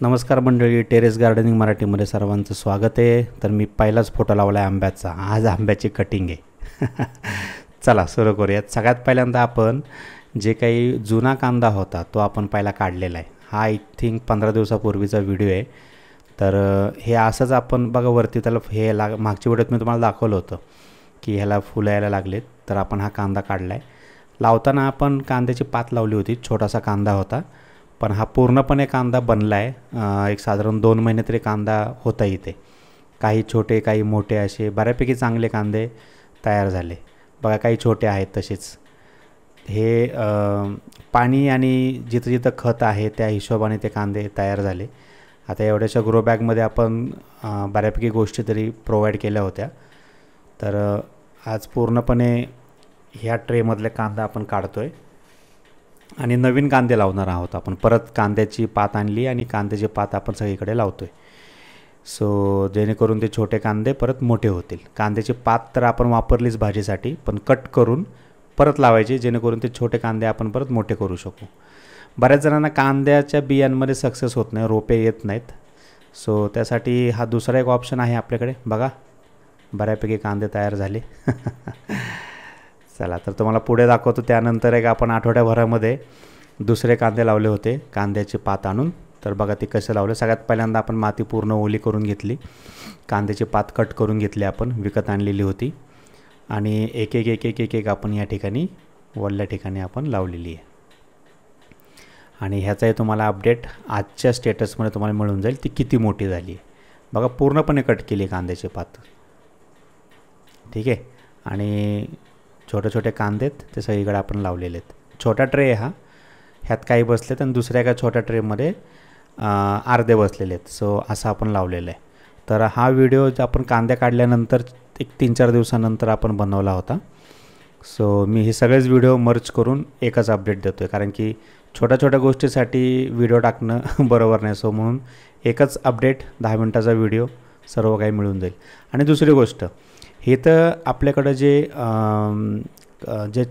नमस्कार मंडळी, terrace gardening मराठीमध्ये सर्वांचं स्वागत आहे. तर मी पहिलाच फोटो लावला आहे आंब्याचा. आज आंब्याची कटिंग आहे. चला सुरू करूयात. सगळ्यात पहिल्यांदा आपण जे काही जुना कांदा होता तो आपण पहिला काढलेला आहे. हा आय थिंक 15 दिवसापूर्वीचा व्हिडिओ आहे. तर हे असंच आपण बघा वरती त्याला हे मागच्या व्हिडिओत मी तुम्हाला दाखवलं होतं की ह्याला फुलं यायला लागलेत. तर आपण हा कांदा काढला आहे. लावताना आपण कांद्याची पात लावली होती. छोटासा कांदा होता, पण हा पूर्णपणे कांदा बनला आहे. एक साधारण 2 महिने तरी कांदा होता इथे. काही छोटे काही मोठे असे बऱ्यापैकी चांगले कांदे तयार झाले. बघा काही छोटे आहेत तसेच. हे पाणी आणि जिथं जिथं खत आहे त्या हिशोबाने ते कांदे तयार झाले. आता एवढ्याशा ग्रो बॅगमध्ये आपण बऱ्यापैकी गोष्टी तरी प्रोव्हाइड केल्या होत्या. तर आज पूर्णपणे ह्या ट्रेमधले कांदा आपण काढतो आहे आणि नवीन कांदे लावणार आहोत. आपण परत कांद्याची पात आणली आणि कांद्याची पात आपण सगळीकडे लावतो आहे. सो जेणेकरून ते छोटे कांदे परत मोठे होतील. कांद्याची पात तर आपण वापरलीच भाजीसाठी, पण कट करून परत लावायची जेणेकरून ते छोटे कांदे आपण परत मोठे करू शकू. बऱ्याच जणांना कांद्याच्या बियांमध्ये सक्सेस होत नाही, रोपे येत नाहीत. सो त्यासाठी हा दुसरा एक ऑप्शन आहे आपल्याकडे. बघा बऱ्यापैकी कांदे तयार झाले. चला तर तुम्हाला पुढे दाखवतो. त्यानंतर एक आपण आठवड्याभरामध्ये दुसरे कांदे लावले होते कांद्याची पात आणून. तर बघा ते कसं लावलं. सगळ्यात पहिल्यांदा आपण माती पूर्ण ओली करून घेतली. कांद्याची पात कट करून घेतली, आपण विकत आणलेली होती. आणि एक एक एक एक एक एक आपण या ठिकाणी वरल्या ठिकाणी आपण लावलेली आहे. आणि ह्याचाही तुम्हाला अपडेट आजच्या स्टेटसमध्ये तुम्हाला मिळून जाईल ती किती मोठी झाली आहे. बघा पूर्णपणे कट केली कांद्याची पात. ठीक आहे. आणि छोटे छोटे कांदे ते सगळीकडे आपण लावलेले आहेत. छोटा ट्रे आहे हा. ह्यात काही बसलेत आणि दुसऱ्या एका छोट्या ट्रेमध्ये अर्धे बसलेले आहेत. सो असं आपण लावलेलं आहे. तर हा व्हिडिओ आपण कांदे काढल्यानंतर एक 3-4 दिवसानंतर आपण बनवला होता. सो मी हे सगळेच व्हिडिओ मर्ज करून एकच अपडेट देतो आहे, कारण की छोट्या छोट्या गोष्टीसाठी व्हिडिओ टाकणं बरोबर नाही. सो म्हणून एकच अपडेट 10 मिनटाचा व्हिडिओ सर्व काही मिळून जाईल. आणि दुसरी गोष्ट, हे तर आपल्याकडं जे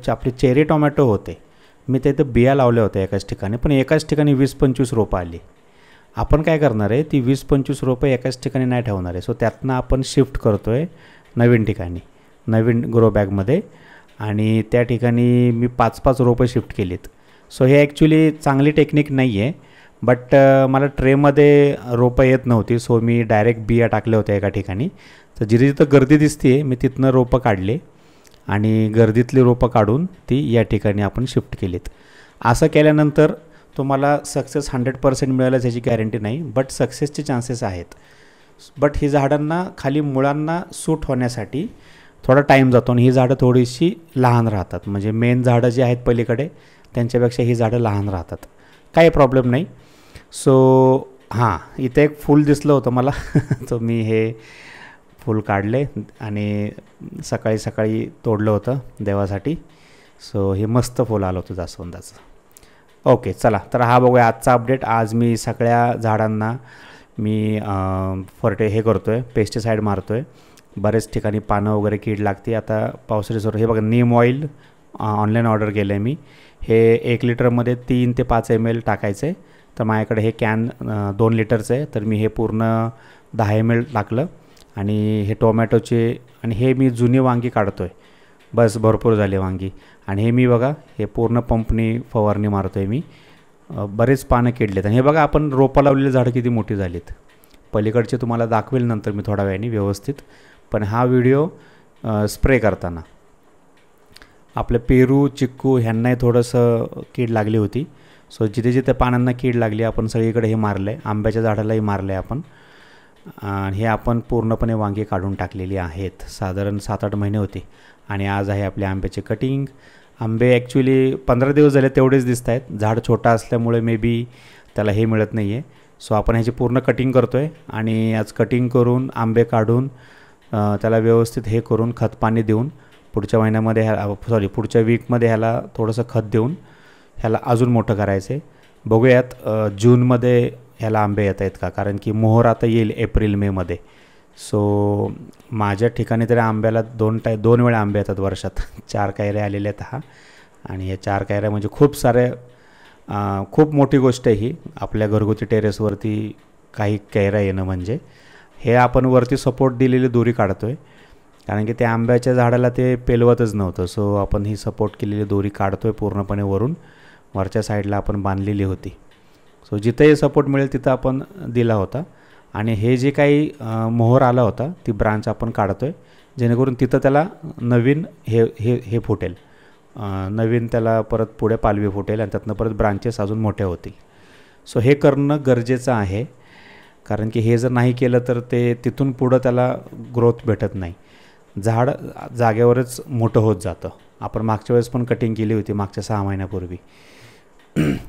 आपले चेरी टोमॅटो होते, मी ते इथं बिया लावल्या होत्या एकाच ठिकाणी, पण एकाच ठिकाणी 20-25 रोपं आली. आपण काय करणार आहे, ती 20-25 रोपं एकाच ठिकाणी नाही ठेवणार आहे. सो त्यातनं आपण शिफ्ट करतो आहे नवीन ठिकाणी, नवीन ग्रो बॅगमध्ये. आणि त्या ठिकाणी मी 5-5 रोपं शिफ्ट केलीत. सो हे ॲक्च्युली चांगली टेक्निक नाही आहे, बट मला ट्रेमध्ये रोपं येत नव्हती. सो मी डायरेक्ट बिया टाकल्या होत्या एका ठिकाणी. तर जिथे जिथं गर्दी दिसते आहे मी तिथनं रोपं काढले आणि गर्दीतली रोपं काढून ती या ठिकाणी आपण शिफ्ट केलीत. असं केल्यानंतर तुम्हाला सक्सेस 100% मिळालंच याची गॅरंटी नाही, बट सक्सेसचे चान्सेस आहेत. बट ही झाडांना खाली मुळांना सूट होण्यासाठी थोडा टाईम जातो आणि ही झाडं थोडीशी लहान राहतात. म्हणजे मेन झाडं जी आहेत पलीकडे त्यांच्यापेक्षा ही झाडं लहान राहतात. काही प्रॉब्लेम नाही. सो हां, इथे एक फूल दिसलं होतं मला. तर मी हे फूल काढले आणि सकाळी सकाळी तोडलं होतं देवासाठी. सो हे मस्त फूल आलं होतं जास्वंदाचं. ओके चला, तर हा बघूया आजचा अपडेट. आज मी सगळ्या झाडांना मी हे करतो आहे, पेस्टिसाईड मारतो आहे. बरेच ठिकाणी पानं वगैरे कीड लागते. आता पावसाळी सुरू. हे बघा नीम ऑइल ऑनलाईन ऑर्डर केलं आहे मी. हे 1 लिटरमध्ये 3 ते 5 ml टाकायचं आहे. तर माझ्याकडे हे कॅन 2 लिटरचं आहे. तर मी हे पूर्ण 10 ml टाकलं. आणि हे टोमॅटोचे, आणि हे मी जुनी वांगी काढतो आहे. बस भरपूर झाले वांगी. आणि हे मी बघा हे पूर्ण पंपनी फवारणी मारतो आहे मी. बरेच पानं किडलेत. आणि हे बघा आपण रोपं लावलेली झाडं किती मोठी झालीत. पलीकडचे तुम्हाला दाखवेल नंतर मी थोड्या वेळाने व्यवस्थित. पण हा व्हिडिओ स्प्रे करताना आपलं पेरू, चिक्कू ह्यांनाही थोडंसं कीड लागली होती. सो जिथे जिथे पानांना कीड लागली आपण सगळीकडे हे मारलं आहे. आंब्याच्या झाडालाही मारलं आहे आपण. आणि हे आपण पूर्णपणे वांगी काढून टाकलेली आहेत. साधारण 7-8 महिने होते. आणि आज आहे आपल्या आंब्याची कटिंग. आंबे ॲक्च्युली 15 दिवस झाले तेवढेच दिसत आहेत. झाड छोटा असल्यामुळे मे बी त्याला हे मिळत नाही आहे. सो आपण ह्याची पूर्ण कटिंग करतो आहे. आणि आज कटिंग करून आंबे काढून त्याला व्यवस्थित हे करून खत पाणी देऊन पुढच्या महिन्यामध्ये पुढच्या वीकमध्ये ह्याला थोडंसं खत देऊन ह्याला अजून मोठं करायचं आहे. बघूयात जूनमध्ये ह्याला आंबे येत आहेत का, कारण की मोहर आता येईल एप्रिल-मेमध्ये. सो माझ्या ठिकाणी तरी आंब्याला 2 वेळा आंबे येतात वर्षात. 4 कैऱ्या आलेल्या आहेत हा. आणि या 4 कैऱ्या म्हणजे खूप सारे खूप मोठी गोष्ट आहे ही आपल्या घरगुती टेरेसवरती काही कैरा येणं. म्हणजे हे आपण वरती सपोर्ट दिलेली दोरी काढतो आहे, कारण की त्या आंब्याच्या झाडाला ते पेलवतच नव्हतं. सो आपण ही सपोर्ट केलेली दोरी काढतो आहे पूर्णपणे वरून, वरच्या साईडला आपण बांधलेली होती. सो जिथंही सपोर्ट मिळेल तिथं आपण दिला होता. आणि हे जे काही मोहर आला होता ती ब्रांच आपण काढतो आहे, जेणेकरून तिथं त्याला नवीन हे फुटेल, नवीन त्याला परत पुढे पालवी फुटेल आणि त्यातनं परत ब्रांचेस अजून मोठ्या होतील. सो हे करणं गरजेचं आहे, कारण की हे जर नाही केलं तर ते तिथून पुढं त्याला ग्रोथ भेटत नाही. झाड जागेवरच मोठं होत जातं. आपण मागच्या वेळेस पण कटिंग केली होती मागच्या 6 महिन्यापूर्वी.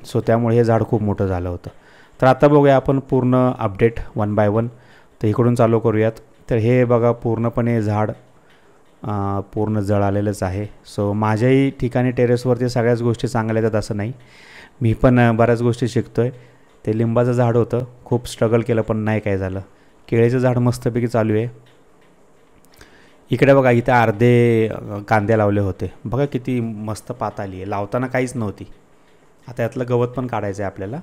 सो त्यामुळे हे झाड खूप मोठं झालं होतं. तर आता बघूया आपण पूर्ण अपडेट वन बाय वन. तर इकडून चालू करूयात. तर हे बघा पूर्णपणे झाड पूर्ण जळालेलंच आहे. सो माझ्याही ठिकाणी टेरेसवरती सगळ्याच गोष्टी चांगल्या येतात असं नाही, मी पण बऱ्याच गोष्टी शिकतो आहे. ते लिंबाचं झाड होतं, खूप स्ट्रगल केलं पण नाही काय झालं. केळीचं झाड मस्तपैकी चालू आहे. इकडे बघा इथे अर्धे कांदे लावले होते, बघा किती मस्त पात आली आहे. लावताना काहीच नव्हती. आता यातलं गवत पण काढायचं आहे आपल्याला.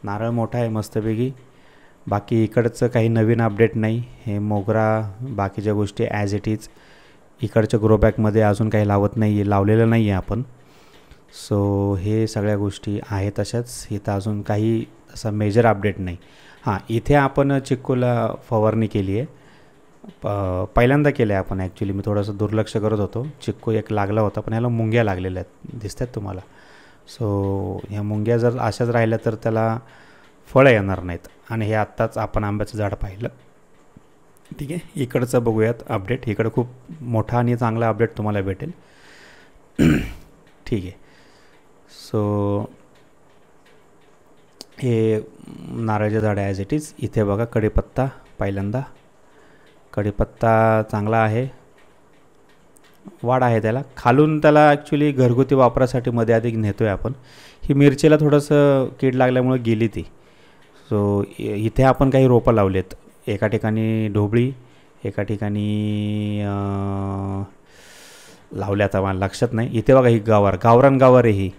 नारळ मोठा आहे मस्तपैकी. बाकी इकडचं काही नवीन अपडेट नाही. हे मोगरा बाकीच्या गोष्टी ॲज इट इज. इकडच्या ग्रोबॅकमध्ये अजून काही लावत नाही आहे, लावलेलं नाही आहे आपण. सो हे सगळ्या गोष्टी आहेत तशाच. इथं अजून काही असा मेजर अपडेट नाही. हां, इथे आपण चिक्कूला फवारणी केली आहे. पहिल्यांदा केलं आहे आपण ॲक्च्युली. मी थोडंसं दुर्लक्ष करत होतो. चिक्कू एक लागला होता, पण ह्याला मुंग्या लागलेल्या आहेत, दिसतात तुम्हाला. सो ह्या मुंग्या जर अशाच राहिल्या तर त्याला फळं येणार नाहीत. आणि हे आत्ताच आपण आंब्याचं झाड पाहिलं. ठीक आहे, इकडचं बघूयात अपडेट. इकडं खूप मोठा आणि चांगला अपडेट तुम्हाला भेटेल. ठीक आहे. सो हे नारळाचं झाड ॲज इट इज. इथे बघा कढीपत्ता, पहिल्यांदा कढीपत्ता चांगला आहे, वाढ आहे त्याला. खालून त्याला ॲक्च्युली घरगुती वापरासाठी मध्ये आधी नेतो आहे आपण. ही मिरचीला थोडंसं कीड लागल्यामुळे गेली ती. सो इथे आपण काही रोपं लावलेत. एका ठिकाणी ढोबळी, एका ठिकाणी लावल्या, आता मला लक्षात नाही. इथे बघा ही गावरान गवार आहे. ही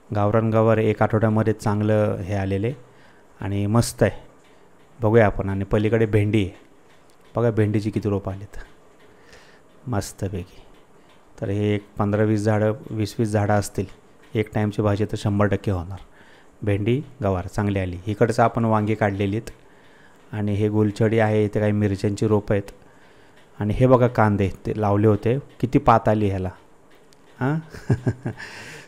गावरान गवार 1 आठवड्यामध्ये चांगलं हे आलेले आणि मस्त आहे, बघूया आपण. आणि पलीकडे भेंडी आहे, बघा भेंडीची किती रोपं आलेत मस्तपैकी. तर हे एक 15-20 झाडं, 20-20 झाडं असतील. एक टाईमची भाजी तर 100% होणार. भेंडी गवार चांगली आली. इकडचं आपण वांगी काढलेली आहेत. आणि हे गुलछडी आहे, इथे काही मिरच्यांची रोपं आहेत. आणि हे बघा कांदे ते लावले होते, किती पात आली ह्याला. हां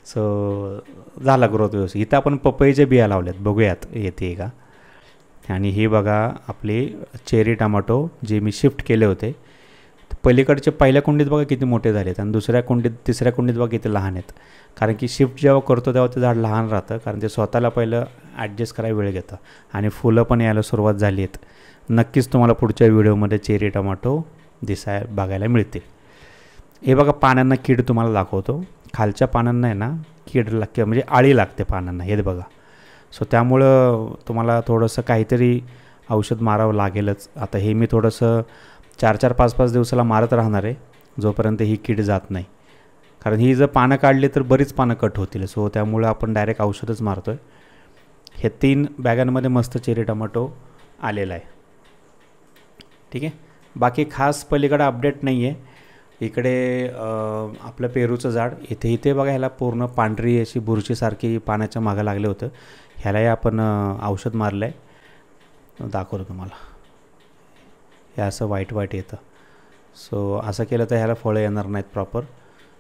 सो झाला ग्रोथ व्यवस्थित. इथं आपण पपईच्या बिया लावल्यात, बघूयात येते का. आणि ही बघा आपली चेरी टमाटो जे मी शिफ्ट केले होते. पलीकडचे पहिल्या कुंडीत बघा किती मोठे झालेत आणि दुसऱ्या कुंडीत, तिसऱ्या कुंडीत बघा किती लहान आहेत. कारण की शिफ्ट जेव्हा करतो तेव्हा ते झाड लहान राहतं, कारण ते स्वतःला पहिलं ॲडजस्ट करायला वेळ घेतं. आणि फुलं पण यायला सुरुवात झाली आहेत. नक्कीच तुम्हाला पुढच्या व्हिडिओमध्ये चेरी टमाटो बघायला मिळते. हे बघा पानांना कीड तुम्हाला दाखवतो. खालच्या पानांना आहे ना कीड लागते, म्हणजे आळी लागते पानांना, हे बघा. सो त्यामुळं तुम्हाला थोडंसं काहीतरी औषध मारावं लागेलच. आता हे मी थोडंसं 4-4, 5-5 दिवसाला मारत राहणार आहे, जोपर्यंत ही कीड जात नाही. कारण ही जर पानं काढली तर बरीच पानं कट होतील. सो त्यामुळं आपण डायरेक्ट औषधच मारतो आहे. हे 3 बॅगांमध्ये मस्त चेरी टमाटो आलेला आहे. ठीक आहे. बाकी खास पलीकडे अपडेट नाही आहे. इकडे आपलं पेरूचं झाड, इथे बघा ह्याला पूर्ण पांढरी अशी बुरशीसारखी पाण्याच्या मागं लागलं होतं. ह्यालाही आपण औषध मारलं आहे, दाखवतो तुम्हाला. हे असं वाईट येतं. सो असं केलं तर ह्याला फळं येणार नाहीत प्रॉपर.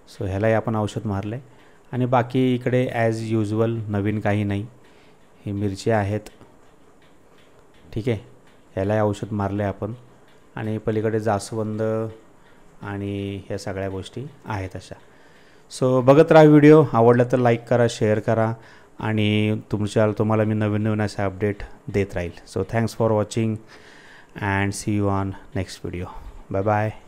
सो ह्यालाही आपण औषध मारलं आहे. आणि बाकी इकडे ॲज युजल नवीन काही नाही. ही मिरची आहेत. ठीक आहे, ह्यालाही औषध मारलं आहे आपण. आणि पलीकडे जास्वंद आणि ह्या सगळ्या गोष्टी आहेत अशा. सो बघत राहा व्हिडिओ. आवडला तर लाईक करा, शेअर करा. आणि तुम्हाला मी नवीन असे अपडेट देत राहील. So thanks for watching and see you on next video. Bye bye.